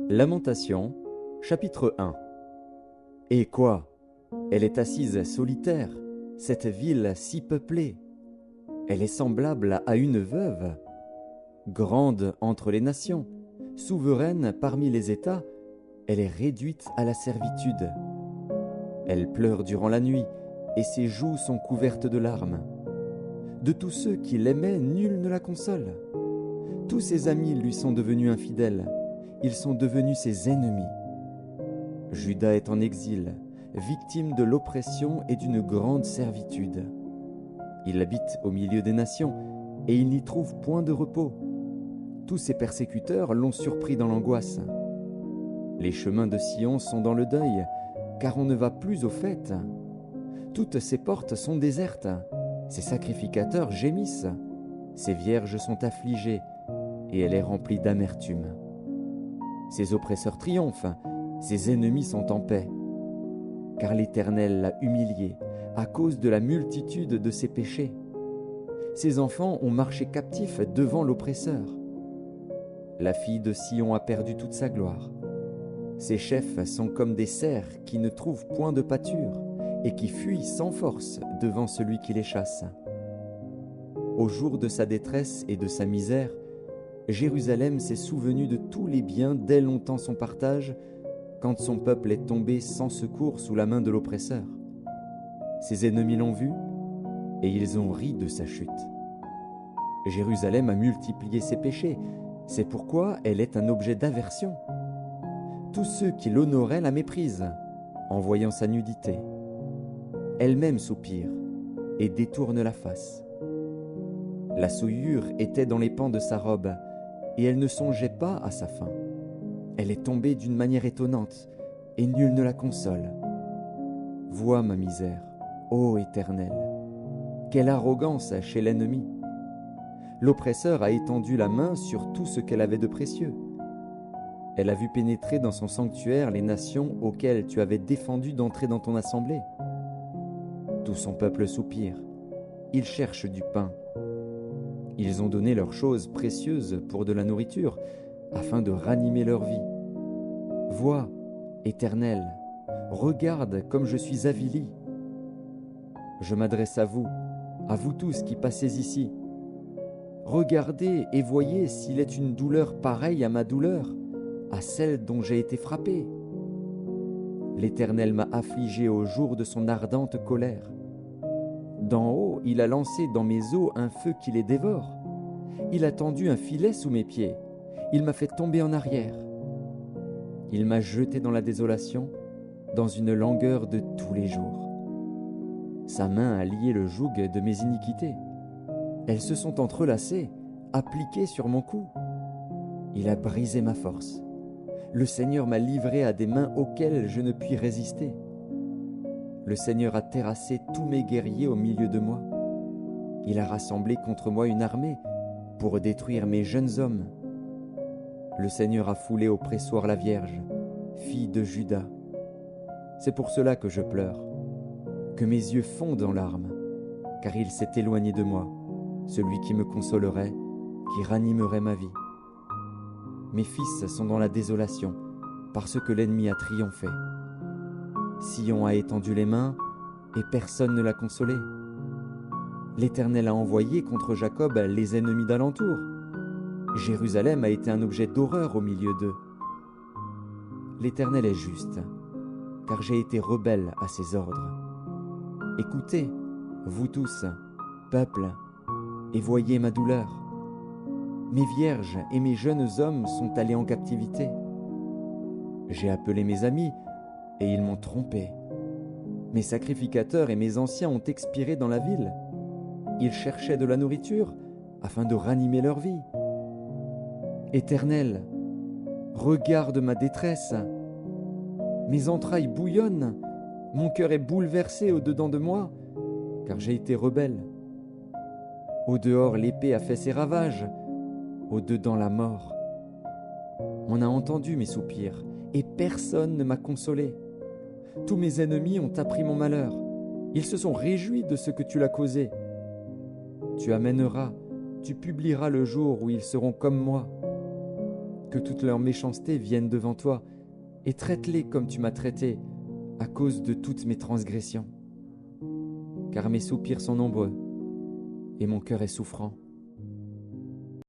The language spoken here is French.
Lamentation, chapitre 1. Et quoi? Elle est assise solitaire, cette ville si peuplée. Elle est semblable à une veuve, grande entre les nations, souveraine parmi les États, elle est réduite à la servitude. Elle pleure durant la nuit, et ses joues sont couvertes de larmes. De tous ceux qui l'aimaient, nul ne la console. Tous ses amis lui sont devenus infidèles, ils sont devenus ses ennemis. Juda est en exil, victime de l'oppression et d'une grande servitude. Il habite au milieu des nations, et il n'y trouve point de repos. Tous ses persécuteurs l'ont surpris dans l'angoisse. Les chemins de Sion sont dans le deuil, car on ne va plus aux fêtes. Toutes ses portes sont désertes, ses sacrificateurs gémissent, ses vierges sont affligées, et elle est remplie d'amertume. Ses oppresseurs triomphent, ses ennemis sont en paix. Car l'Éternel l'a humiliée à cause de la multitude de ses péchés. Ses enfants ont marché captifs devant l'oppresseur. La fille de Sion a perdu toute sa gloire. Ses chefs sont comme des cerfs qui ne trouvent point de pâture et qui fuient sans force devant celui qui les chasse. Au jour de sa détresse et de sa misère, Jérusalem s'est souvenue de tous les biens dès longtemps son partage, quand son peuple est tombé sans secours sous la main de l'oppresseur. Ses ennemis l'ont vu, et ils ont ri de sa chute. Jérusalem a multiplié ses péchés, c'est pourquoi elle est un objet d'aversion. Tous ceux qui l'honoraient la méprisent, en voyant sa nudité. Elle-même soupire et détourne la face. La souillure était dans les pans de sa robe, et elle ne songeait pas à sa fin. Elle est tombée d'une manière étonnante, et nul ne la console. Vois ma misère, ô Éternel. Quelle arrogance chez l'ennemi! L'oppresseur a étendu la main sur tout ce qu'elle avait de précieux. Elle a vu pénétrer dans son sanctuaire les nations auxquelles tu avais défendu d'entrer dans ton assemblée. Tout son peuple soupire, il cherche du pain. Ils ont donné leurs choses précieuses pour de la nourriture, afin de ranimer leur vie. Vois, Éternel, regarde comme je suis avili. Je m'adresse à vous tous qui passez ici. Regardez et voyez s'il est une douleur pareille à ma douleur, à celle dont j'ai été frappé. L'Éternel m'a affligé au jour de son ardente colère. D'en haut, il a lancé dans mes os un feu qui les dévore. Il a tendu un filet sous mes pieds. Il m'a fait tomber en arrière. Il m'a jeté dans la désolation, dans une langueur de tous les jours. Sa main a lié le joug de mes iniquités. Elles se sont entrelacées, appliquées sur mon cou. Il a brisé ma force. Le Seigneur m'a livré à des mains auxquelles je ne puis résister. Le Seigneur a terrassé tous mes guerriers au milieu de moi. Il a rassemblé contre moi une armée pour détruire mes jeunes hommes. Le Seigneur a foulé au pressoir la Vierge, fille de Juda. C'est pour cela que je pleure, que mes yeux fondent en larmes, car il s'est éloigné de moi, celui qui me consolerait, qui ranimerait ma vie. Mes fils sont dans la désolation, parce que l'ennemi a triomphé. Sion a étendu les mains, et personne ne l'a consolé. L'Éternel a envoyé contre Jacob les ennemis d'alentour. Jérusalem a été un objet d'horreur au milieu d'eux. L'Éternel est juste, car j'ai été rebelle à ses ordres. Écoutez, vous tous, peuple, et voyez ma douleur. Mes vierges et mes jeunes hommes sont allés en captivité. J'ai appelé mes amis, et ils m'ont trompé. Mes sacrificateurs et mes anciens ont expiré dans la ville. Ils cherchaient de la nourriture afin de ranimer leur vie. Éternel, regarde ma détresse. Mes entrailles bouillonnent, mon cœur est bouleversé au-dedans de moi, car j'ai été rebelle. Au dehors, l'épée a fait ses ravages, au dedans la mort. On a entendu mes soupirs, et personne ne m'a consolé. Tous mes ennemis ont appris mon malheur. Ils se sont réjouis de ce que tu l'as causé. Tu amèneras, tu publieras le jour où ils seront comme moi. que toute leur méchanceté vienne devant toi, et traite-les comme tu m'as traité, à cause de toutes mes transgressions. Car mes soupirs sont nombreux, et mon cœur est souffrant.